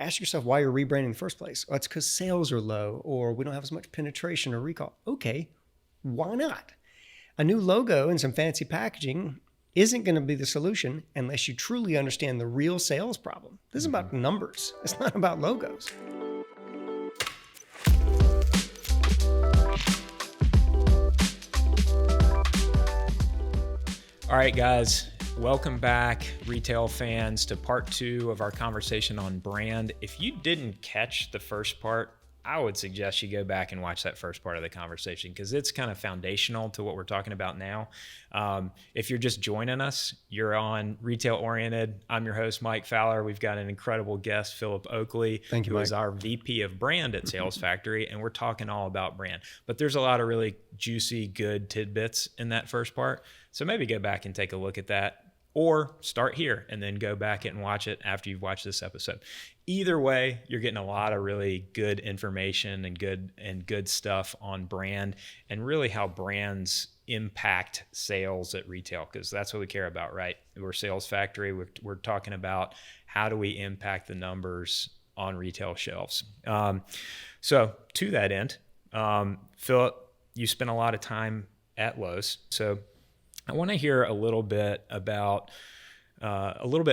ask yourself why you're rebranding in the first place. Oh, it's because sales are low, or we don't have as much penetration or recall. Okay, why not? A new logo and some fancy packaging isn't going to be the solution unless you truly understand the real sales problem. This is about numbers. It's not about logos. All right, guys, welcome back, retail fans, to part 2 of our conversation on brand. If you didn't catch the first part, I would suggest you go back and watch that first part of the conversation because it's kind of foundational to what we're talking about now. If you're just joining us, you're on Retail Oriented. I'm your host, Mike Fowler. We've got an incredible guest, Phillip Oakley, Thank you, who Mike. is our VP of Brand at Sales Factory, and we're talking all about brand. But there's a lot of really juicy, good tidbits in that first part. So maybe go back and take a look at that, or start here and then go back and watch it after you've watched this episode. Either way, you're getting a lot of really good information and good stuff on brand and really how brands impact sales at retail, because that's what we care about, right? We're Sales Factory. We're talking about how do we impact the numbers on retail shelves. So to that end, Phillip, you spent a lot of time at Lowe's. So I want to hear a little bit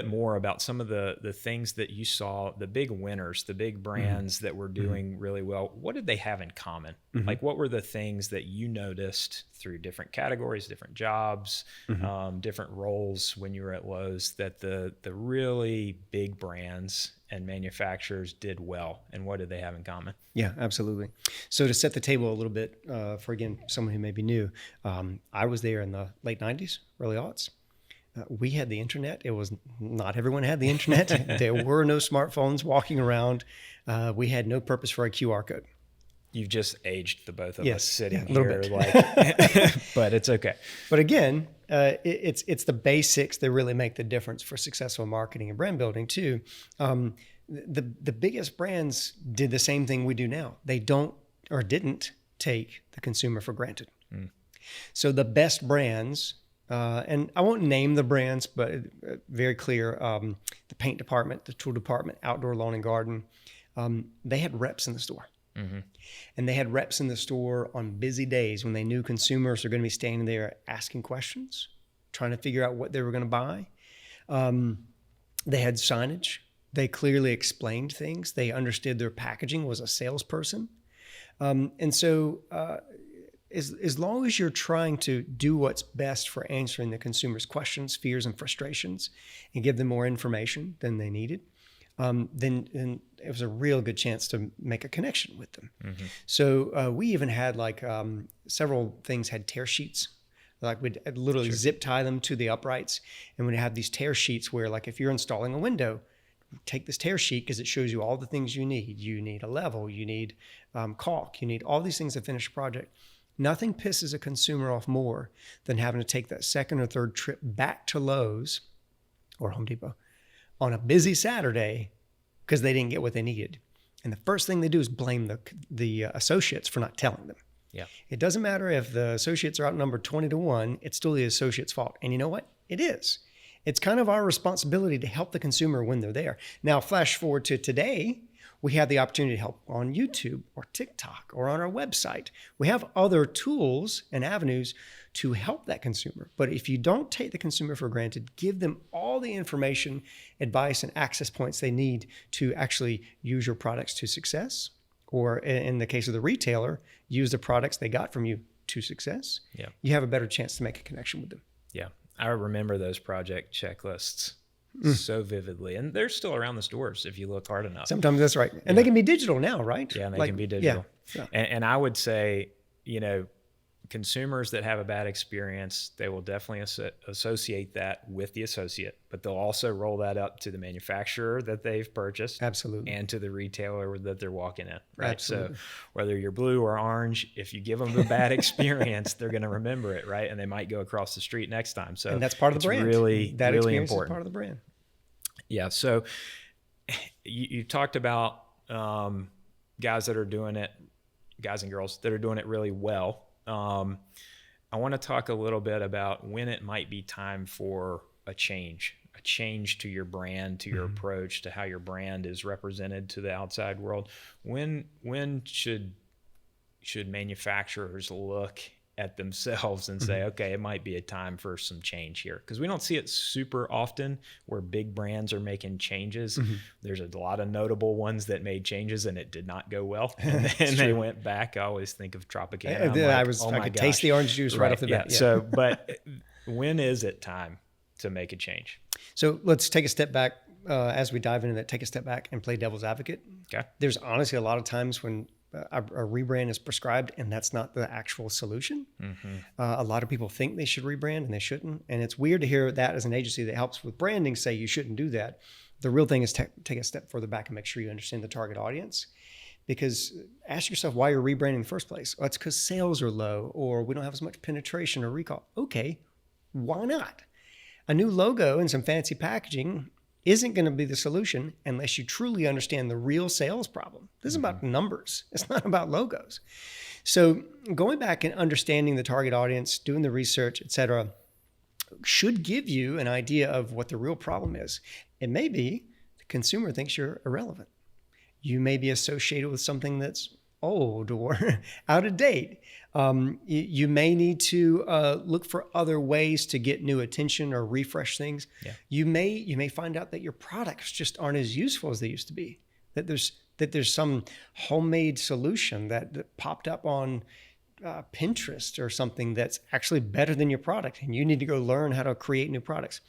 more about some of the things that you saw, the big winners, the big brands that were doing really well. What did they have in common? Like, what were the things that you noticed through different categories, different jobs, different roles when you were at Lowe's that the really big brands and manufacturers did well, and what did they have in common? Yeah, absolutely. So to set the table a little bit for, again, someone who may be new, I was there in the late 90s, early aughts. We had the internet. It was not everyone had the internet. There were no smartphones walking around. We had no purpose for a QR code. You've just aged the both of us sitting a little here, bit. but it's okay. But again, it's the basics that really make the difference for successful marketing and brand building too. The biggest brands did the same thing we do now. They don't or didn't take the consumer for granted. So the best brands, and I won't name the brands, but very clear, the paint department, the tool department, outdoor lawn and garden, they had reps in the store. And they had reps in the store on busy days when they knew consumers are going to be standing there asking questions, trying to figure out what they were going to buy. They had signage. They clearly explained things. They understood their packaging was a salesperson. And so as long as you're trying to do what's best for answering the consumer's questions, fears, and frustrations, and give them more information than they needed, then it was a real good chance to make a connection with them. So we even had several things had tear sheets. Like we'd literally zip tie them to the uprights, and we'd have these tear sheets where, like, if you're installing a window, take this tear sheet because it shows you all the things you need. You need a level, you need caulk, you need all these things to finish a project. Nothing pisses a consumer off more than having to take that second or third trip back to Lowe's or Home Depot on a busy Saturday because they didn't get what they needed. And the first thing they do is blame the associates for not telling them. Yeah. It doesn't matter if the associates are outnumbered 20-1, it's still the associate's fault. And you know what? It is. It's kind of our responsibility to help the consumer when they're there. Now, flash forward to today, we have the opportunity to help on YouTube or TikTok or on our website. We have other tools and avenues to help that consumer. But if you don't take the consumer for granted, give them all the information, advice, and access points they need to actually use your products to success, or in the case of the retailer, use the products they got from you to success, you have a better chance to make a connection with them. Yeah. I remember those project checklists so vividly, and they're still around the stores if you look hard enough. Sometimes that's right. And they can be digital now, right? Yeah, and they can be digital. Yeah. And I would say, consumers that have a bad experience, they will definitely associate that with the associate, but they'll also roll that up to the manufacturer that they've purchased. Absolutely. And to the retailer that they're walking in, right? Absolutely. So whether you're blue or orange, if you give them a bad experience, they're going to remember it, right? And they might go across the street next time. So and that's part of the brand. Really, that really experience important. is part of the brand. Yeah. So you talked about guys that are doing it, guys and girls that are doing it really well. I want to talk a little bit about when it might be time for a change a change to your brand, to your approach, to how your brand is represented to the outside world, when should manufacturers look at themselves and say, okay, it might be a time for some change here? Because we don't see it super often where big brands are making changes. There's a lot of notable ones that made changes and it did not go well, and then they went back. I always think of Tropicana. I could taste the orange juice right off the bat. Yeah. So, but when is it time to make a change? So let's take a step back as we dive into that. Take a step back and play devil's advocate. Okay. There's honestly a lot of times when a rebrand is prescribed and that's not the actual solution. A lot of people think they should rebrand and they shouldn't. And it's weird to hear that as an agency that helps with branding say you shouldn't do that. The real thing is take a step further back and make sure you understand the target audience. Because ask yourself why you're rebranding in the first place. Oh, it's because sales are low or we don't have as much penetration or recall. Okay, why not? A new logo and some fancy packaging isn't going to be the solution unless you truly understand the real sales problem. This is about numbers. It's not about logos. So going back and understanding the target audience, doing the research, et cetera, should give you an idea of what the real problem is. It may be the consumer thinks you're irrelevant. You may be associated with something that's old or out of date. You may need to look for other ways to get new attention or refresh things. Yeah. You may find out that your products just aren't as useful as they used to be. That there's some homemade solution that popped up on Pinterest or something that's actually better than your product, and you need to go learn how to create new products.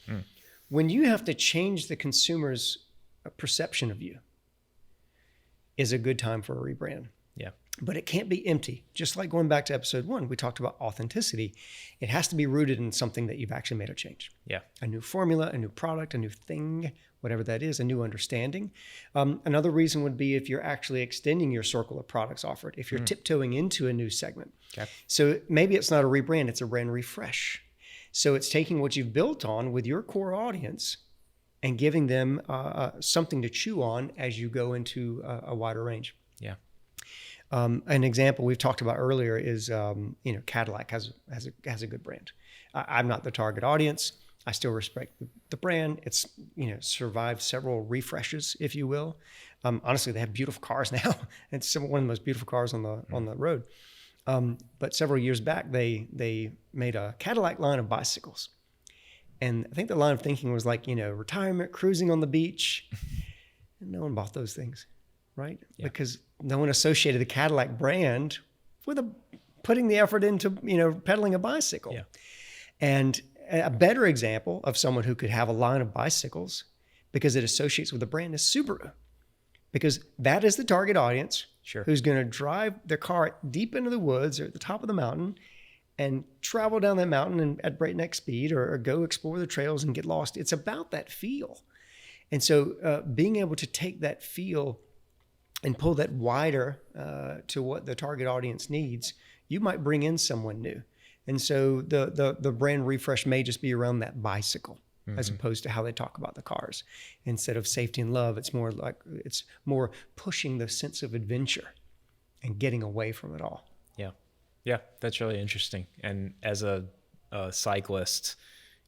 When you have to change the consumer's perception of you, is a good time for a rebrand. Yeah. But it can't be empty. Just like going back to episode 1, we talked about authenticity. It has to be rooted in something that you've actually made a change. Yeah. A new formula, a new product, a new thing, whatever that is, a new understanding. Another reason would be if you're actually extending your circle of products offered, if you're tiptoeing into a new segment. Okay. So maybe it's not a rebrand, it's a brand refresh. So it's taking what you've built on with your core audience and giving them something to chew on as you go into a wider range. Yeah. An example we've talked about earlier is, Cadillac has a good brand. I'm not the target audience. I still respect the brand. It's, survived several refreshes, if you will. Honestly, they have beautiful cars now. It's one of the most beautiful cars on the road. But several years back, they made a Cadillac line of bicycles. And I think the line of thinking was like, retirement, cruising on the beach. And no one bought those things, right? Yeah. Because no one associated the Cadillac brand with putting the effort into, pedaling a bicycle. Yeah. And a better example of someone who could have a line of bicycles because it associates with the brand is Subaru. Because that is the target audience who's going to drive their car deep into the woods or at the top of the mountain and travel down that mountain at breakneck speed or go explore the trails and get lost. It's about that feel. And so being able to take that feel and pull that wider to what the target audience needs, you might bring in someone new. And so the brand refresh may just be around that bicycle as opposed to how they talk about the cars. Instead of safety and love, it's more pushing the sense of adventure and getting away from it all. Yeah, that's really interesting. And as a cyclist,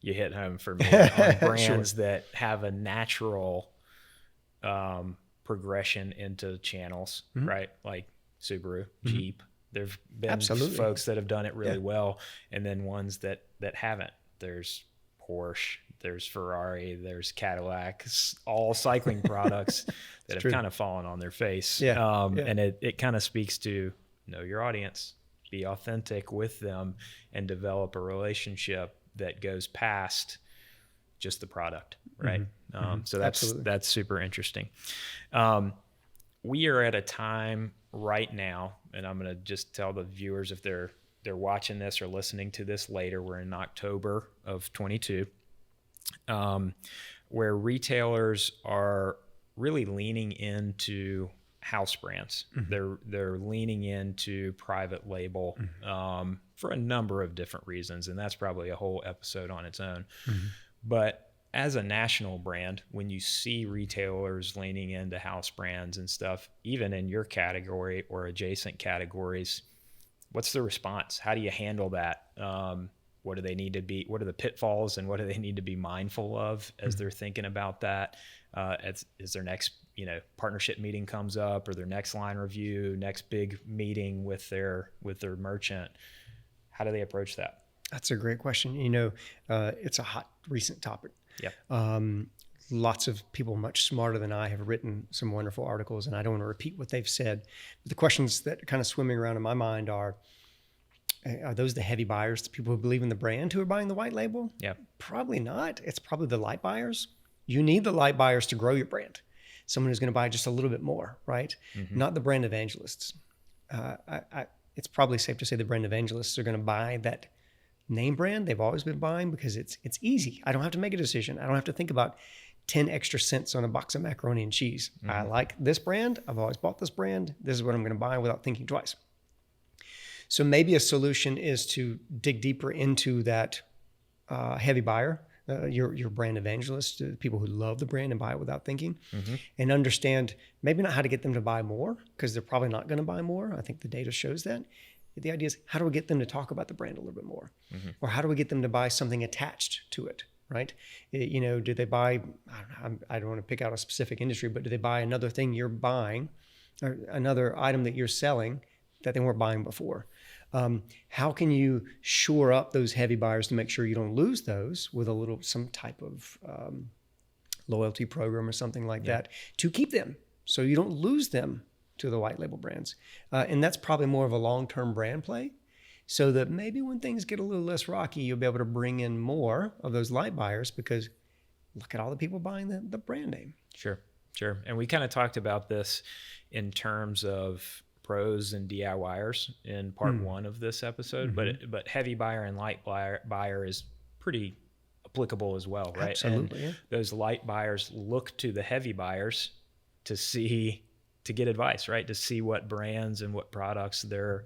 you hit home for me on brands that have a natural progression into channels, right? Like Subaru, Jeep. There've been folks that have done it really well, and then ones that haven't. There's Porsche, there's Ferrari, there's Cadillac, all cycling products that have kind of fallen on their face. And it kind of speaks to know your audience. Be authentic with them and develop a relationship that goes past just the product, right? So that's super interesting. We are at a time right now, and I'm going to just tell the viewers if they're watching this or listening to this later, we're in October of 22, where retailers are really leaning into house brands. They're leaning into private label for a number of different reasons, and that's probably a whole episode on its own. But as a national brand, when you see retailers leaning into house brands and stuff, even in your category or adjacent categories, what's the response? How do you handle that? what do they need to be, what are the pitfalls and what do they need to be mindful of as they're thinking about that, as their next, partnership meeting comes up, or their next line review, next big meeting with their merchant. How do they approach that? That's a great question. It's a hot recent topic. Yeah. Lots of people much smarter than I have written some wonderful articles, and I don't want to repeat what they've said. But the questions that are kind of swimming around in my mind are those the heavy buyers, the people who believe in the brand who are buying the white label? Yeah. Probably not. It's probably the light buyers. You need the light buyers to grow your brand. Someone who's going to buy just a little bit more, right? Mm-hmm. Not the brand evangelists. It's probably safe to say the brand evangelists are going to buy that name brand they've always been buying because it's easy. I don't have to make a decision. I don't have to think about 10 extra cents on a box of macaroni and cheese. Mm-hmm. I like this brand. I've always bought this brand. This is what I'm going to buy without thinking twice. So maybe a solution is to dig deeper into that heavy buyer, your brand evangelist, people who love the brand and buy it without thinking, mm-hmm. and understand maybe not how to get them to buy more, because they're probably not going to buy more. I think the data shows that. The idea is, how do we get them to talk about the brand a little bit more? Mm-hmm. Or how do we get them to buy something attached to it, right? Do they buy, I don't want to pick out a specific industry, but do they buy another thing you're buying, or another item that you're selling that they weren't buying before? How can you shore up those heavy buyers to make sure you don't lose those with some type of loyalty program or something like that to keep them, so you don't lose them to the white label brands? And that's probably more of a long-term brand play, so that maybe when things get a little less rocky, you'll be able to bring in more of those light buyers, because look at all the people buying the brand name. Sure. And we kind of talked about this in terms of pros and DIYers in part one of this episode, mm-hmm. but heavy buyer and light buyer is pretty applicable as well, right? Absolutely. And those light buyers look to the heavy buyers to get advice, right? To see what brands and what products they're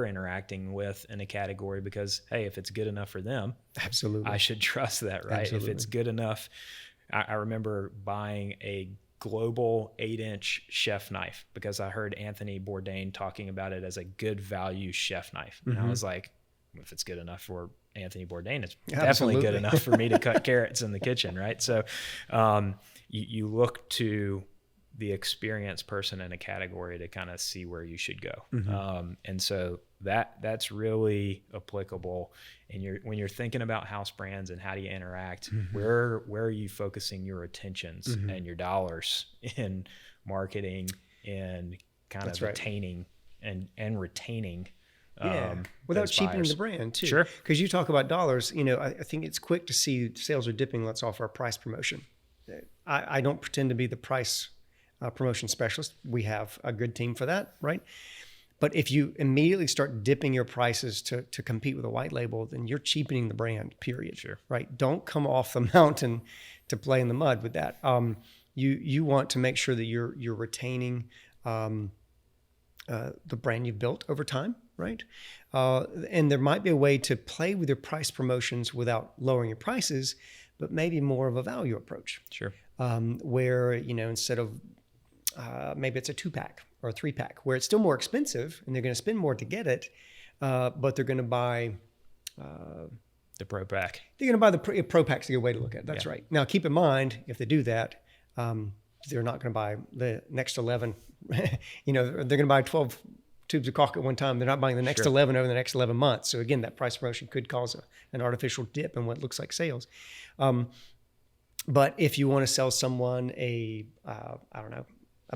interacting with in a category, because hey, if it's good enough for them, absolutely, I should trust that, right? Absolutely. If it's good enough. I remember buying a global 8-inch chef knife because I heard Anthony Bourdain talking about it as a good value chef knife. And I was like, if it's good enough for Anthony Bourdain, it's definitely good enough for me to cut carrots in the kitchen, right? So you look to the experienced person in a category to kind of see where you should go. Mm-hmm. And so that's really applicable. And when you're thinking about house brands and how do you interact, mm-hmm. where are you focusing your attentions mm-hmm. and your dollars in marketing and kind of attaining and retaining without cheapening the brand too. Sure. Because you talk about dollars, I think it's quick to see sales are dipping. Let's offer a price promotion. I don't pretend to be the price promotion specialist. We have a good team for that, right? But if you immediately start dipping your prices to compete with a white label, then you're cheapening the brand, period. Sure. Right? Don't come off the mountain to play in the mud with that. You want to make sure that you're retaining the brand you've built over time, right? And there might be a way to play with your price promotions without lowering your prices, but maybe more of a value approach. Sure. Where, instead of maybe it's a 2-pack or a 3-pack, where it's still more expensive and they're going to spend more to get it, but they're going to buy the Pro Pack. They're going to buy the Pro Pack's a good way to look at it. That's right. Now, keep in mind, if they do that, they're not going to buy the next 11. They're going to buy 12 tubes of caulk at one time. They're not buying the next 11 over the next 11 months. So again, that price promotion could cause an artificial dip in what looks like sales. But if you want to sell someone a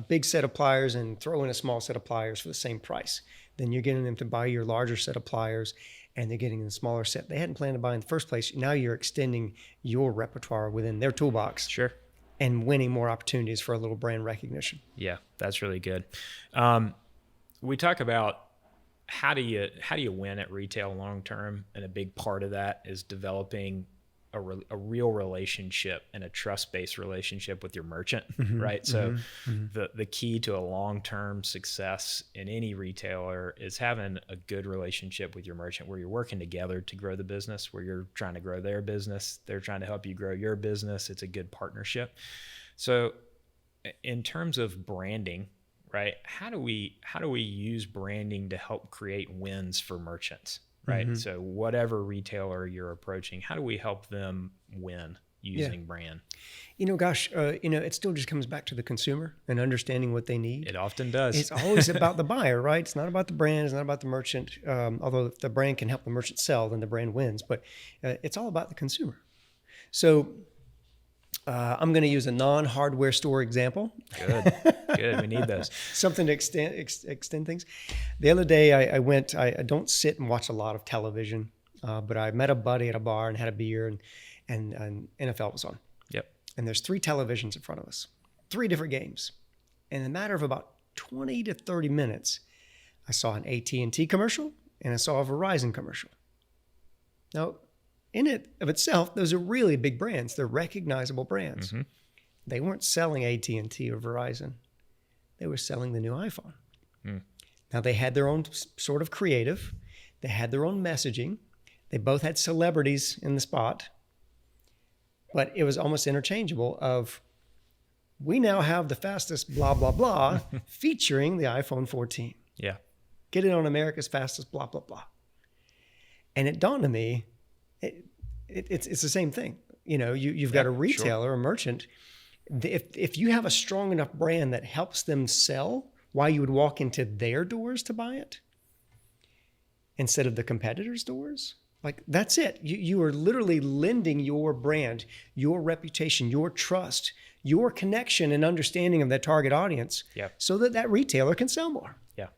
big set of pliers and throw in a small set of pliers for the same price, then you're getting them to buy your larger set of pliers, and they're getting the smaller set they hadn't planned to buy in the first place. Now you're extending your repertoire within their toolbox. Sure. And winning more opportunities for a little brand recognition. Yeah, that's really good. We talk about how do you win at retail long term, and a big part of that is developing a real relationship and a trust-based relationship with your merchant, mm-hmm, right? So mm-hmm. the key to a long-term success in any retailer is having a good relationship with your merchant, where you're working together to grow the business, where you're trying to grow their business, they're trying to help you grow your business. It's a good partnership. So in terms of branding, right, how do we use branding to help create wins for merchants, right? So whatever retailer you're approaching, how do we help them win using brand? It still just comes back to the consumer and understanding what they need. It often does. It's always about the buyer, right? It's not about the brand. It's not about the merchant. Although if the brand can help the merchant sell, then the brand wins. But it's all about the consumer. So I'm going to use a non-hardware store example. Good. We need those. Something to extend things. The other day I went, I don't sit and watch a lot of television, but I met a buddy at a bar and had a beer, and NFL was on. Yep. And there's 3 televisions in front of us, 3 different games. And in a matter of about 20 to 30 minutes, I saw an AT&T commercial and I saw a Verizon commercial. Now, in it of itself, those are really big brands. They're recognizable brands. They weren't selling AT&T or Verizon. They were selling the new iPhone. Now, they had their own sort of creative. They had their own messaging. They both had celebrities in the spot. But it was almost interchangeable of, we now have the fastest blah, blah, blah, featuring the iPhone 14. Yeah. Get it on America's fastest blah, blah, blah. And it dawned on me, it's the same thing. You've got a retailer, a merchant. If you have a strong enough brand that helps them sell, why you would walk into their doors to buy it instead of the competitors' doors, like that's it. You are literally lending your brand, your reputation, your trust, your connection and understanding of that target audience so that retailer can sell more. Yeah.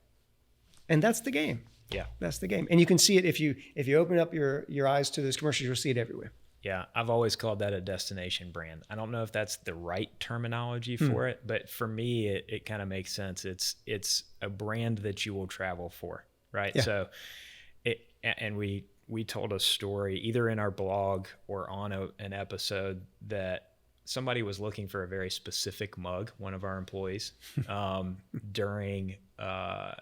And that's the game. Yeah. That's the game. And you can see it if you open up your eyes to those commercials, you'll see it everywhere. Yeah. I've always called that a destination brand. I don't know if that's the right terminology for it, but for me, it kind of makes sense. It's a brand that you will travel for, right? Yeah. So we told a story either in our blog or on an episode that somebody was looking for a very specific mug, one of our employees, during, I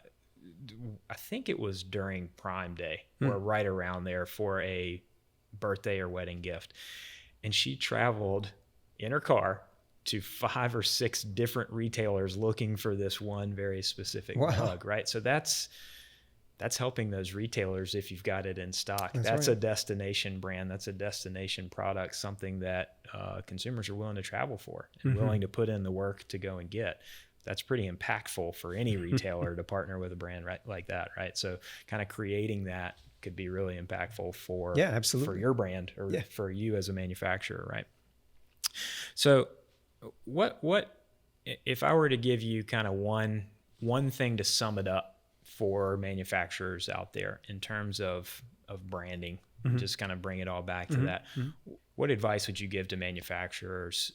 think it was during Prime Day or right around there for a birthday or wedding gift. And she traveled in her car to 5 or 6 different retailers looking for this one very specific mug, right? So that's helping those retailers if you've got it in stock. That's right. A destination brand. That's a destination product, something that consumers are willing to travel for and willing to put in the work to go and get. That's pretty impactful for any retailer to partner with a brand like that, right? So kind of creating that could be really impactful for your brand or for you as a manufacturer, right? So what if I were to give you kind of one thing to sum it up for manufacturers out there in terms of branding, just kind of bring it all back to that. What advice would you give to manufacturers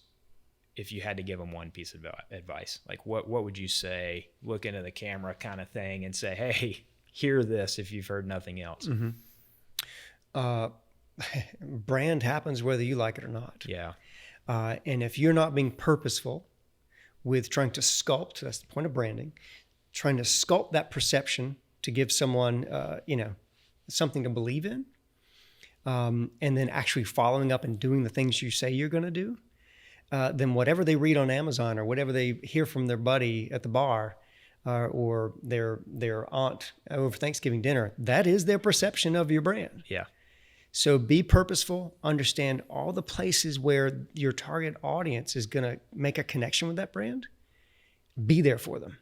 if you had to give them one piece of advice? Like what would you say, look into the camera kind of thing and say, hey, hear this if you've heard nothing else? Brand happens whether you like it or not. Yeah. And if you're not being purposeful with trying to sculpt, that's the point of branding, trying to sculpt that perception to give someone, something to believe in, and then actually following up and doing the things you say you're going to do, then whatever they read on Amazon or whatever they hear from their buddy at the bar or their aunt over Thanksgiving dinner, that is their perception of your brand. Yeah. So be purposeful, understand all the places where your target audience is going to make a connection with that brand, be there for them.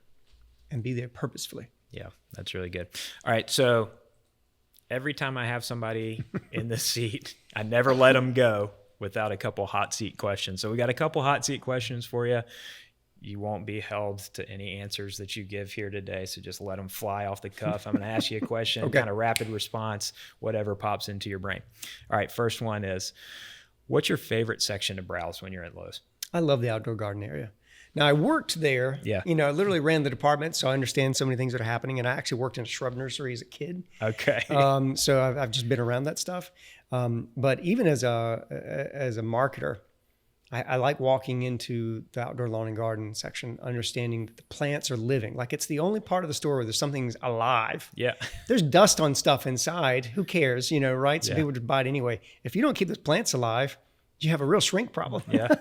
And be there purposefully. Yeah, that's really good. All right, so every time I have somebody in the seat, I never let them go without a couple hot seat questions. So we got a couple hot seat questions for you. You won't be held to any answers that you give here today, so just let them fly off the cuff. I'm going to ask you a question, kind of rapid response, whatever pops into your brain. All right, first one is, what's your favorite section to browse when you're at Lowe's? I love the outdoor garden area. Now, I worked there. Yeah. I literally ran the department, so I understand so many things that are happening. And I actually worked in a shrub nursery as a kid. Okay. So I've just been around that stuff. But even as a marketer, I like walking into the outdoor lawn and garden section, understanding that the plants are living. Like it's the only part of the store where there's something's alive. Yeah. There's dust on stuff inside. Who cares? Right? So people just buy it anyway. If you don't keep those plants alive, you have a real shrink problem. Yeah.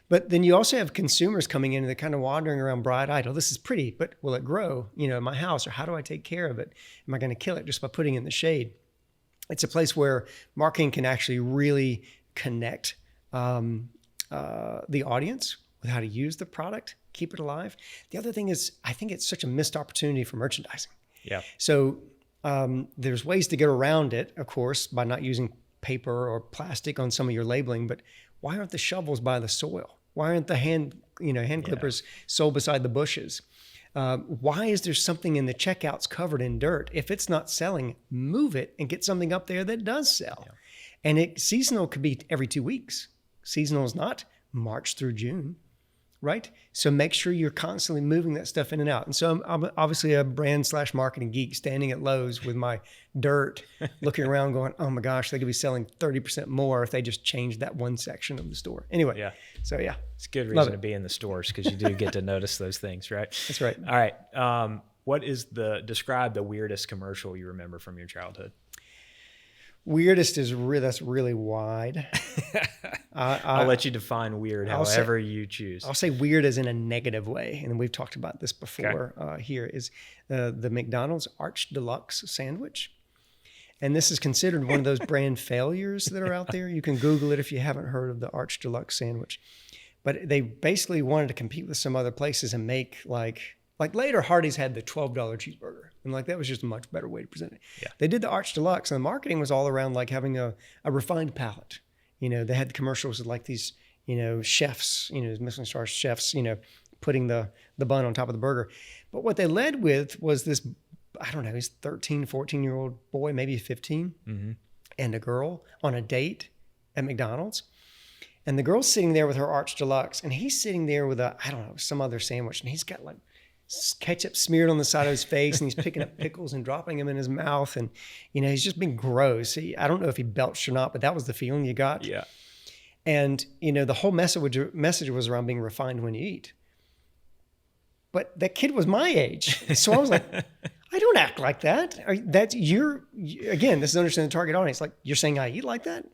But then you also have consumers coming in and they're kind of wandering around bright-eyed. Oh, this is pretty, but will it grow, in my house? Or how do I take care of it? Am I going to kill it just by putting it in the shade? It's a place where marketing can actually really connect the audience with how to use the product, keep it alive. The other thing is, I think it's such a missed opportunity for merchandising. Yeah. So there's ways to get around it, of course, by not using paper or plastic on some of your labeling. But why aren't the shovels by the soil? Why aren't the hand clippers sold beside the bushes? Why is there something in the checkouts covered in dirt? If it's not selling, move it and get something up there that does sell. Yeah. And seasonal could be every 2 weeks. Seasonal is not March through June, right? So make sure you're constantly moving that stuff in and out. And so I'm obviously a brand/marketing geek standing at Lowe's with my dirt, looking around going, oh my gosh, they could be selling 30% more if they just changed that one section of the store. Anyway, so yeah. It's a good reason to be in the stores because you do get to notice those things, right? That's right. All right. What is describe the weirdest commercial you remember from your childhood? Weirdest is that's really wide. I'll let you define weird however you choose. I'll say weird as in a negative way, and we've talked about this before. Here is the McDonald's Arch Deluxe sandwich, and this is considered one of those brand failures that are out there. You can Google it if you haven't heard of the Arch Deluxe sandwich. But they basically wanted to compete with some other places and make like later Hardee's had the $12 cheeseburger. And that was just a much better way to present it. Yeah. They did the Arch Deluxe, and the marketing was all around having a refined palate. They had commercials with these, chefs, Michelin star chefs, putting the bun on top of the burger. But what they led with was this, I don't know, he's 13, 14-year-old boy, maybe 15, and a girl on a date at McDonald's. And the girl's sitting there with her Arch Deluxe, and he's sitting there with some other sandwich, and he's got ketchup smeared on the side of his face, and he's picking up pickles and dropping them in his mouth, and he's just being gross. I don't know if he belched or not, but that was the feeling you got. Yeah. And the whole message was around being refined when you eat. But that kid was my age, so I was like, I don't act like that. Again, this is understanding the target audience. You're saying I eat like that?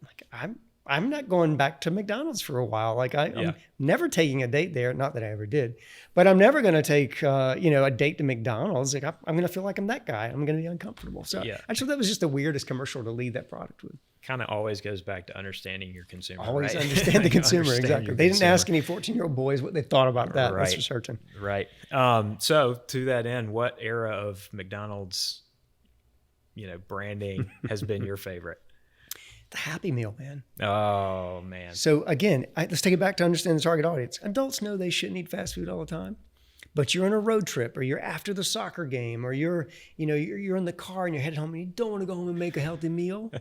I'm not going back to McDonald's for a while. I'm never taking a date there. Not that I ever did, but I'm never going to take, a date to McDonald's. I'm going to feel like I'm that guy. I'm going to be uncomfortable. So I thought that was just the weirdest commercial to lead that product with. Kind of always goes back to understanding your consumer. Always understand the consumer. Exactly. They didn't ask any 14-year-old boys what they thought about that. That's for certain. Right. So to that end, what era of McDonald's, branding has been your favorite? The Happy Meal, man. Oh, man. So again, let's take it back to understand the target audience. Adults know they shouldn't eat fast food all the time, but you're on a road trip, or you're after the soccer game, or you're in the car and you're headed home and you don't want to go home and make a healthy meal.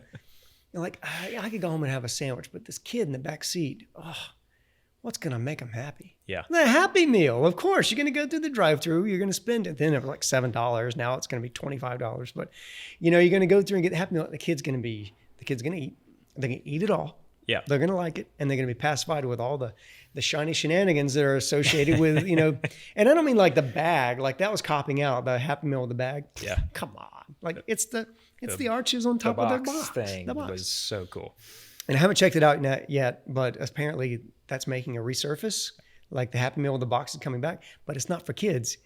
You're like, I could go home and have a sandwich, but this kid in the back seat, what's going to make him happy? Yeah. The Happy Meal. Of course, you're going to go through the drive-thru. You're going to spend it. Then it was $7. Now it's going to be $25. But, you're going to go through and get the Happy Meal. The kid's going to eat. They can eat it all. Yeah. They're going to like it, and they're going to be pacified with all the shiny shenanigans that are associated with, and I don't mean the bag, that was copping out, the Happy Meal with the bag. Yeah. Come on. It's the arches on top of their box. Thing was so cool. And I haven't checked it out yet, but apparently that's making a resurface. The Happy Meal with the box is coming back, but it's not for kids.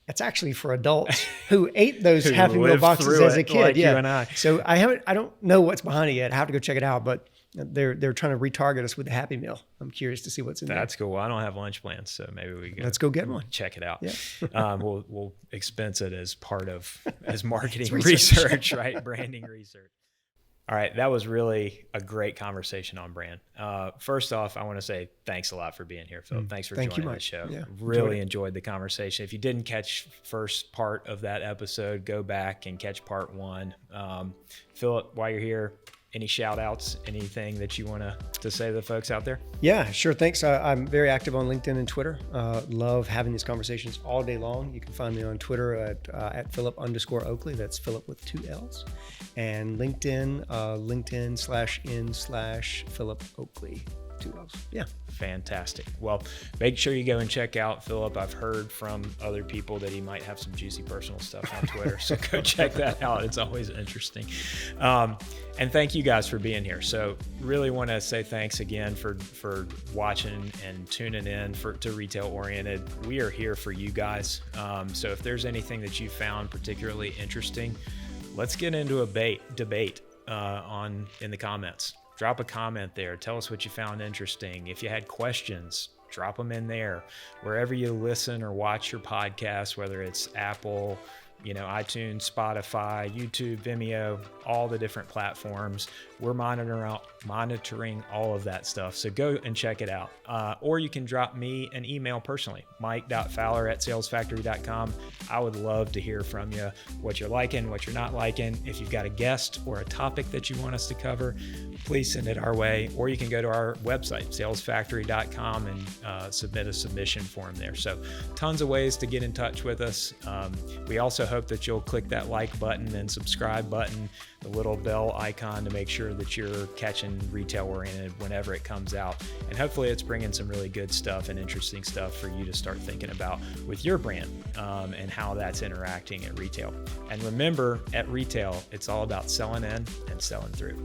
It's actually for adults who ate those Happy Meal boxes as a kid. You and I. So I don't know what's behind it yet. I have to go check it out, but they're trying to retarget us with the Happy Meal. I'm curious to see what's in there. That's cool. I don't have lunch plans, so maybe let's go get one. Check it out. Yeah. We'll expense it as part of marketing research, right? Branding research. All right. That was really a great conversation on brand. First off, I want to say thanks a lot for being here, Phil. Thanks for joining the show. Yeah, really enjoyed the conversation. If you didn't catch first part of that episode, go back and catch part one. Phillip, while you're here, any shout outs, anything that you want to say to the folks out there? Yeah, sure. Thanks. I'm very active on LinkedIn and Twitter. Love having these conversations all day long. You can find me on Twitter at Phillip_Oakley. That's Phillip with 2 L's. And LinkedIn, LinkedIn/in/Phillip Oakley. 2 L's. Yeah. Fantastic. Well, make sure you go and check out Phillip. I've heard from other people that he might have some juicy personal stuff on Twitter. So go check that out. It's always interesting. And thank you guys for being here. So really want to say thanks again for watching and tuning in to Retail Oriented. We are here for you guys. So if there's anything that you found particularly interesting, let's get into a debate in the comments. Drop a comment there. Tell us what you found interesting. If you had questions, drop them in there. Wherever you listen or watch your podcast, whether it's Apple, iTunes, Spotify, YouTube, Vimeo, all the different platforms, we're monitoring all of that stuff. So go and check it out. Or you can drop me an email personally, mike.fowler@salesfactory.com. I would love to hear from you, what you're liking, what you're not liking. If you've got a guest or a topic that you want us to cover, please send it our way. Or you can go to our website, salesfactory.com, and submit a submission form there. So tons of ways to get in touch with us. We also hope that you'll click that like button and subscribe button, the little bell icon, to make sure that you're catching Retail Oriented whenever it comes out. And hopefully it's bringing some really good stuff and interesting stuff for you to start thinking about with your brand, and how that's interacting at retail. And remember, at retail, it's all about selling in and selling through.